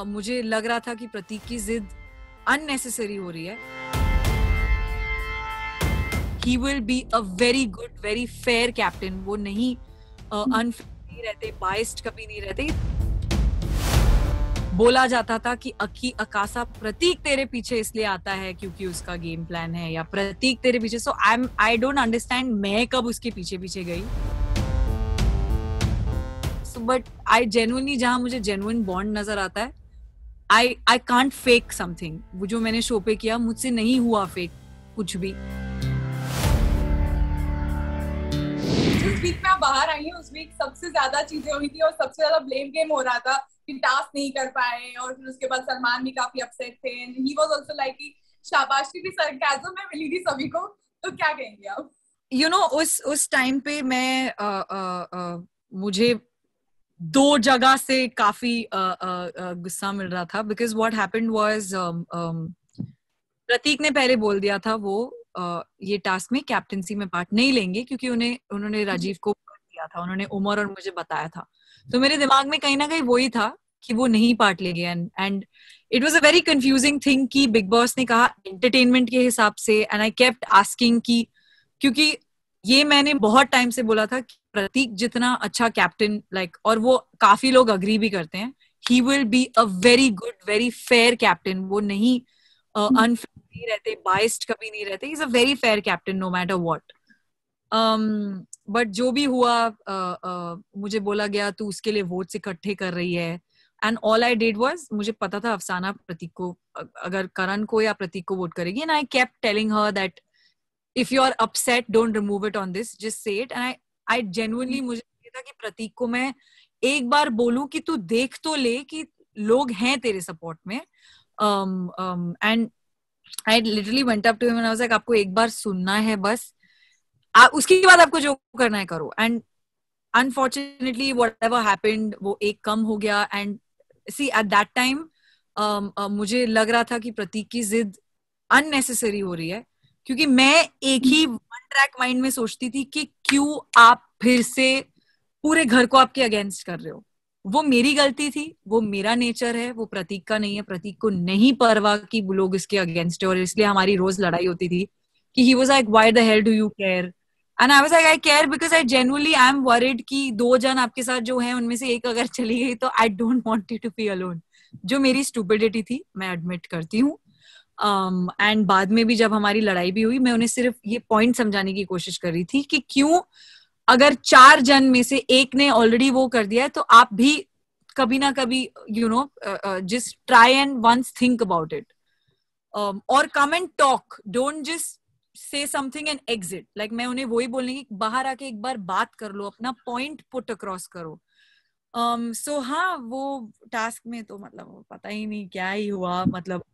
मुझे लग रहा था कि प्रतीक की जिद अननेसेसरी हो रही है. He will be a very good, very fair captain. वो नहीं unfair नहीं रहते, biased कभी नहीं रहते. बोला जाता था कि अकी अकासा प्रतीक तेरे पीछे इसलिए आता है क्योंकि उसका गेम प्लान है, या प्रतीक तेरे पीछे. सो आई डोंट अंडरस्टैंड मैं कब उसके पीछे पीछे गई. सो बट आई जेन्युइनली, जहां मुझे जेन्युइन बॉन्ड नजर आता है, आई कांट फेक समथिंग. वो जो मैंने शो पे किया, मुझसे नहीं हुआ फेक कुछ भी. जिस वीक में आप बाहर आई हैं उस वीक सबसे ज्यादा चीजें हुई थी और सबसे ज्यादा ब्लेम गेम हो रहा था कि टास्क नहीं कर पाए, और फिर उसके बाद सलमान भी काफी अपसेट थे. ही वाज आल्सो लाइक कि शाबाशी भी सरकाज़म में मिली थी सभी को. तो क्या कहेंगे आप? यू नो, उस टाइम पे मैं मुझे दो जगह से काफी गुस्सा मिल रहा था. बिकॉज व्हाट हैपेंड वाज, प्रतीक ने पहले बोल दिया था वो ये टास्क में कैप्टनसी में पार्ट नहीं लेंगे, क्योंकि उन्होंने राजीव को दिया था, उन्होंने उमर और मुझे बताया था. तो मेरे दिमाग में कहीं ना कहीं वही था कि वो नहीं पार्ट लेंगे. And it was a very confusing thing कि बिग बॉस ने कहा एंटरटेनमेंट के हिसाब से. एंड आई केप्ट आस्किंग कि, क्योंकि ये मैंने बहुत टाइम से बोला था कि प्रतीक जितना अच्छा कैप्टन, लाइक, और वो काफी लोग अग्री भी करते हैं, he will be a very good, very fair captain. वो नहीं अनफेयर नहीं रहते, बाइस्ड कभी नहीं रहते. Is a very fair captain no matter what. But जो भी हुआ, मुझे बोला गया तू उसके लिए वोट्स इकट्ठे कर रही है. And all I did was, मुझे पता था अफसाना प्रतीक को, अगर करण को या प्रतीक को वोट करेगी. And I kept telling her that if you are upset, don't remove it on this, just say it. And I genuinely, मुझे था कि प्रतीक को मैं एक बार बोलूं कि तू देख तो ले कि लोग हैं तेरे सपोर्ट में. And I literally went up to him and I was like, आपको एक बार सुनना है बस, उसके बाद आपको जो करना है करो. And unfortunately whatever happened, वो एक कम हो गया. And see at that time मुझे लग रहा था कि प्रतीक की जिद अननेसेसरी हो रही है, क्योंकि मैं एक ही वन ट्रैक माइंड में सोचती थी कि क्यों आप फिर से पूरे घर को आपके अगेंस्ट कर रहे हो. वो मेरी गलती थी, वो मेरा नेचर है, वो प्रतीक का नहीं है. प्रतीक को नहीं परवाह कि लोग इसके अगेंस्ट है, और इसलिए हमारी रोज लड़ाई होती थी कि he was like why the hell do you care. And I was like I care because I genuinely I am worried कि दो जन आपके साथ जो हैं उनमें से एक अगर चली गई तो I don't want you to be alone. जो मेरी स्टूपिडिटी थी, मैं एडमिट करती हूँ. एंड बाद में भी जब हमारी लड़ाई भी हुई, मैं उन्हें सिर्फ ये पॉइंट समझाने की कोशिश कर रही थी कि क्यों, अगर 4 जन में से एक ने ऑलरेडी वो कर दिया है, तो आप भी कभी ना कभी just try and once think about it, और come and talk, don't just say something and exit. Like मैं उन्हें वही बोलने की, बाहर आके एक बार बात कर लो, अपना पॉइंट पुट अक्रॉस करो. सो हाँ, वो टास्क में तो मतलब पता ही नहीं क्या ही हुआ. मतलब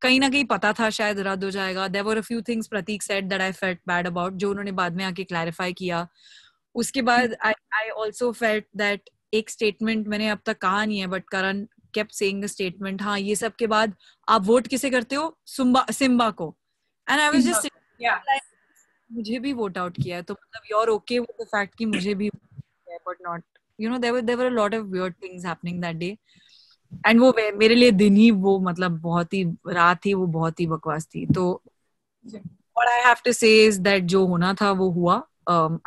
कहीं ना कहीं पता था शायद रद्द हो जाएगा. There were a few things Prateek said that I felt bad about, जो उन्होंने बाद में आके क्लैरिफाई किया. उसके बाद आई आल्सो फेल्ट दैट एक स्टेटमेंट मैंने अब तक कहा नहीं है, but Karan kept saying the statement, हाँ ये सब के बाद आप वोट किसे करते हो, सिम्बा को. एंड आई वाज जस्ट मुझे भी वोट आउट किया है, तो मतलब you are okay with the fact कि मुझे भी, but not, there were a lot of weird things happening that day. And वो मेरे लिए दिन ही, वो मतलब बहुत ही, रात ही वो बहुत ही बकवास थी. तो what I have to say is that जो होना था वो हुआ.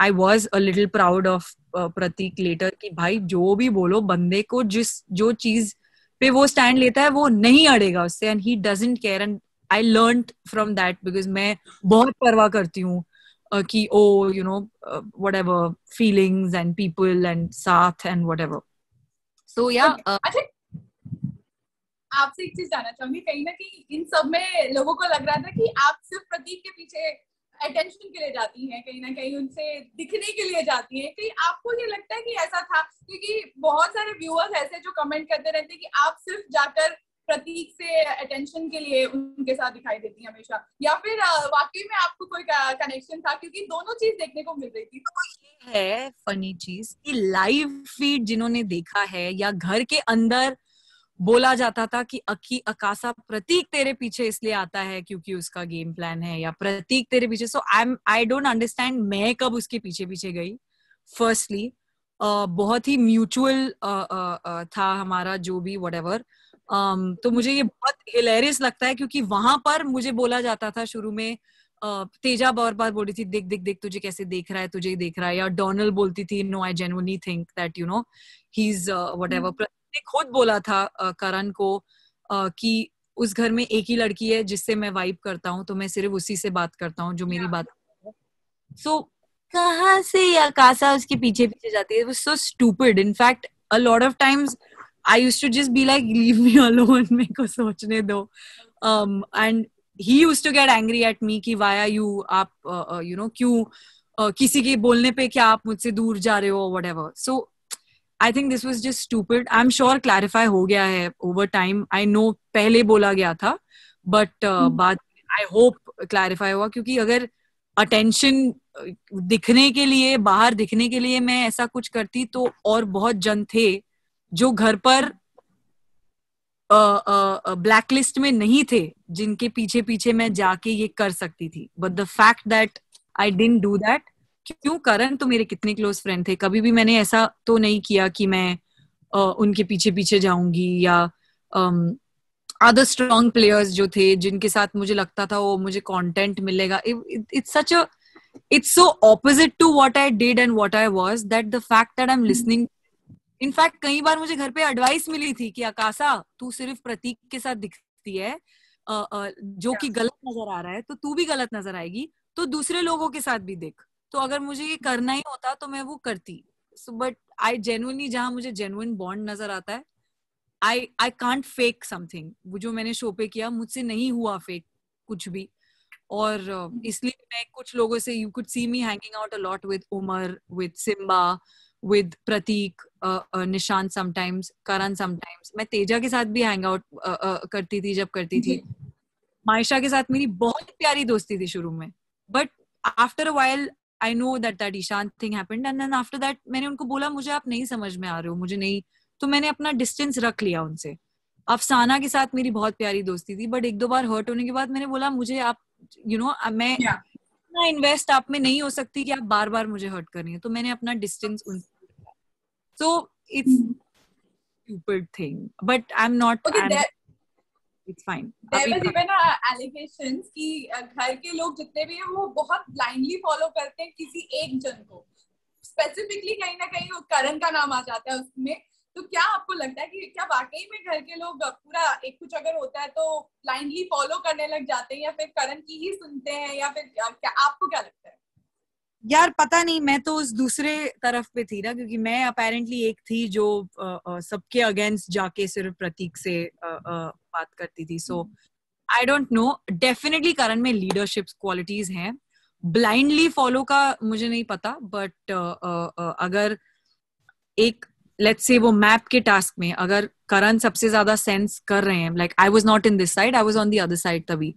I was a little proud of Prateek later कि भाई जो भी बोलो, बंदे को जो चीज पे वो स्टैंड लेता है वो नहीं अड़ेगा उससे, and he doesn't care. And I learned from that because मैं बहुत परवाह करती हूँ कि whatever feelings and people and साथ and whatever. So yeah. अच्छा, आपसे एक चीज जानना चाहूंगी. कहीं ना कहीं इन सब में लोगों को लग रहा था कि आप सिर्फ प्रतीक के पीछे अटेंशन के लिए जाती हैं, कहीं ना कहीं उनसे दिखने के लिए जाती हैं. कहीं आपको ये लगता है कि ऐसा था? क्योंकि बहुत सारे व्यूअर्स ऐसे जो कमेंट करते रहते हैं कि आप सिर्फ जाकर प्रतीक से अटेंशन के लिए उनके साथ दिखाई देती हैं हमेशा, या फिर वाकई में आपको कोई कनेक्शन था? क्योंकि दोनों चीज देखने को मिल रही थी. तो ये है फनी चीज कि लाइव फीड जिन्होंने देखा है, या घर के अंदर बोला जाता था कि अकी अकासा प्रतीक तेरे पीछे इसलिए आता है क्योंकि उसका गेम प्लान है, या प्रतीक तेरे पीछे. सो आई डोंट अंडरस्टैंड मैं कब उसके पीछे पीछे गई फर्स्टली. बहुत ही म्यूचुअल था हमारा जो भी whatever. तो मुझे ये बहुत हिलेरियस लगता है क्योंकि वहां पर मुझे बोला जाता था शुरू में, तेजा बार बार बोल रही थी देख देख देख तुझे कैसे देख रहा है, तुझे ही देख रहा है, या डोनल बोलती थी no I genuinely think that you know he is whatever. Pratik ने खुद बोला था करण को कि उस घर में एक ही लड़की है जिससे मैं वाइब करता हूँ, तो मैं सिर्फ उसी से बात करता हूँ जो मेरी बात. सो कहाँ से आकाशा उसके पीछे पीछे जाती है. It was so stupid. In fact a lot of times I used to just be like leave me alone, मेरे को सोचने दो. And he used to get angry at me कि व्हाई आर यू, आप यू नो क्यों किसी के बोलने पे क्या आप मुझसे दूर जा रहे हो, whatever. So I think this was just stupid. I am sure clarify हो गया है ओवर टाइम. आई नो पहले बोला गया था बट बाद आई होप क्लैरिफाई हुआ, क्योंकि अगर अटेंशन दिखने के लिए, बाहर दिखने के लिए मैं ऐसा कुछ करती तो और बहुत जन थे जो घर पर ब्लैकलिस्ट में नहीं थे जिनके पीछे पीछे मैं जाके ये कर सकती थी. But the fact that I didn't do that. क्यों, करण तो मेरे कितने क्लोज फ्रेंड थे, कभी भी मैंने ऐसा तो नहीं किया कि मैं उनके पीछे पीछे जाऊंगी, या अदर स्ट्रॉन्ग प्लेयर्स जो थे जिनके साथ मुझे लगता था वो मुझे कंटेंट मिलेगा. It's such a, it's so opposite to what I did and what I was, that the fact that I'm listening. In fact कई बार मुझे घर पे एडवाइस मिली थी कि आकाशा तू सिर्फ प्रतीक के साथ दिखती है, जो कि गलत नजर आ रहा है, तो तू भी गलत नजर आएगी, तो दूसरे लोगों के साथ भी देख. तो अगर मुझे ये करना ही होता तो मैं वो करती. सो बट आई जेन्युइनली, जहां मुझे जेन्युइन बॉन्ड नजर आता है, आई कांट फेक समथिंग. वो जो मैंने शो पे किया मुझसे नहीं हुआ फेक कुछ भी. और इसलिए मैं कुछ लोगों से, you could see me hanging out a lot with Umar, with Simba, with Prateek, Nishant sometimes, Karan sometimes. मैं तेजा के साथ भी हैंग आउट करती थी जब करती थी. मायशा के साथ मेरी बहुत प्यारी दोस्ती थी शुरू में, but after a while I know that that Ishan thing happened, and then after that मैंने उनको बोला मुझे आप नहीं समझ में आ रहे हो, मुझे नहीं. तो मैंने अपना डिस्टेंस रख लिया उनसे. अफसाना के साथ मेरी बहुत प्यारी दोस्ती थी, बट एक दो बार हर्ट होने के बाद मैंने बोला मुझे आप मैं इतना इन्वेस्ट आप में नहीं हो सकती कि आप बार बार मुझे हर्ट कर रही हैं. तो मैंने अपना डिस्टेंस उनसे. So it's stupid thing, but I am not, it's fine. There was even allegations कि घर के लोग जितने भी हैं वो बहुत ब्लाइंडली फॉलो करते हैं किसी एक जन को. स्पेसिफिकली कहीं ना कहीं करण का नाम आ जाता है उसमें. तो क्या आपको लगता है कि क्या वाकई में घर के लोग पूरा एक कुछ अगर होता है तो ब्लाइंडली फॉलो करने लग जाते हैं, या फिर करण की ही सुनते हैं, या फिर क्या आपको क्या लगता है? यार पता नहीं, मैं तो उस दूसरे तरफ पे थी ना, क्योंकि मैं अपेरेंटली एक थी जो सबके अगेंस्ट जाके सिर्फ प्रतीक से बात करती थी. सो आई डोंट नो. डेफिनेटली करण में लीडरशिप क्वालिटीज हैं. ब्लाइंडली फॉलो का मुझे नहीं पता, बट अगर एक लेट्स से वो मैप के टास्क में अगर करण सबसे ज्यादा सेंस कर रहे हैं, like I was not in this side, I was on the other side तभी,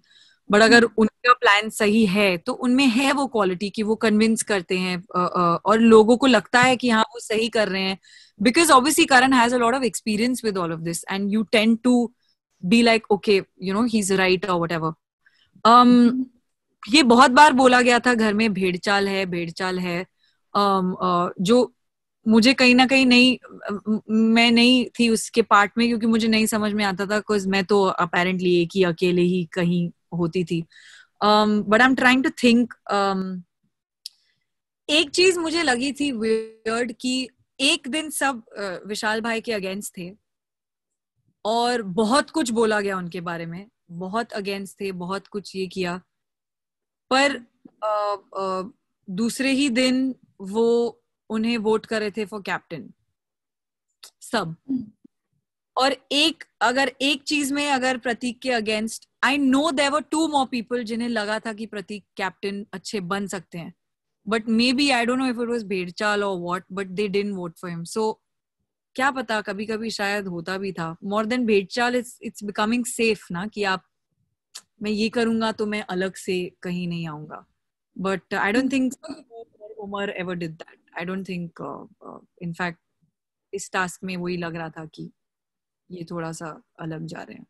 बट अगर उनका प्लान सही है तो उनमें है वो क्वालिटी कि वो कन्विंस करते हैं और लोगों को लगता है कि हाँ वो सही कर रहे हैं, because obviously Karan has a lot of experience with all of this and you tend to be like okay you know he is right और व्हाटएवर. ये बहुत बार बोला गया था घर में भेड़चाल है, भेड़चाल है. जो मुझे कहीं ना कहीं नहीं, मैं नहीं थी उसके पार्ट में, क्योंकि मुझे नहीं समझ में आता था, बिकॉज मैं तो अपेरेंटली एक ही अकेले ही कहीं होती थी. But I am trying to think. एक चीज मुझे लगी थी वियर्ड कि एक दिन सब विशाल भाई के अगेंस्ट थे और बहुत कुछ बोला गया उनके बारे में, बहुत अगेंस्ट थे, बहुत कुछ ये किया, पर दूसरे ही दिन वो उन्हें वोट कर रहे थे फॉर कैप्टन सब. और अगर एक चीज में अगर प्रतीक के against, I know there were two more people जिन्हें लगा था कि प्रतीक कैप्टन अच्छे बन सकते हैं, but maybe I don't know if it was भेड़चाल और what, but they didn't vote for him. So क्या पता, कभी कभी शायद होता भी था. मोर देन भेड़चाल, इट्स बिकमिंग सेफ ना, कि आप मैं ये करूंगा तो मैं अलग से कहीं नहीं आऊंगा. But I don't think Umar ever did that. I don't think. In fact इस टास्क में वही लग रहा था कि ये थोड़ा सा अलग जा रहे हैं.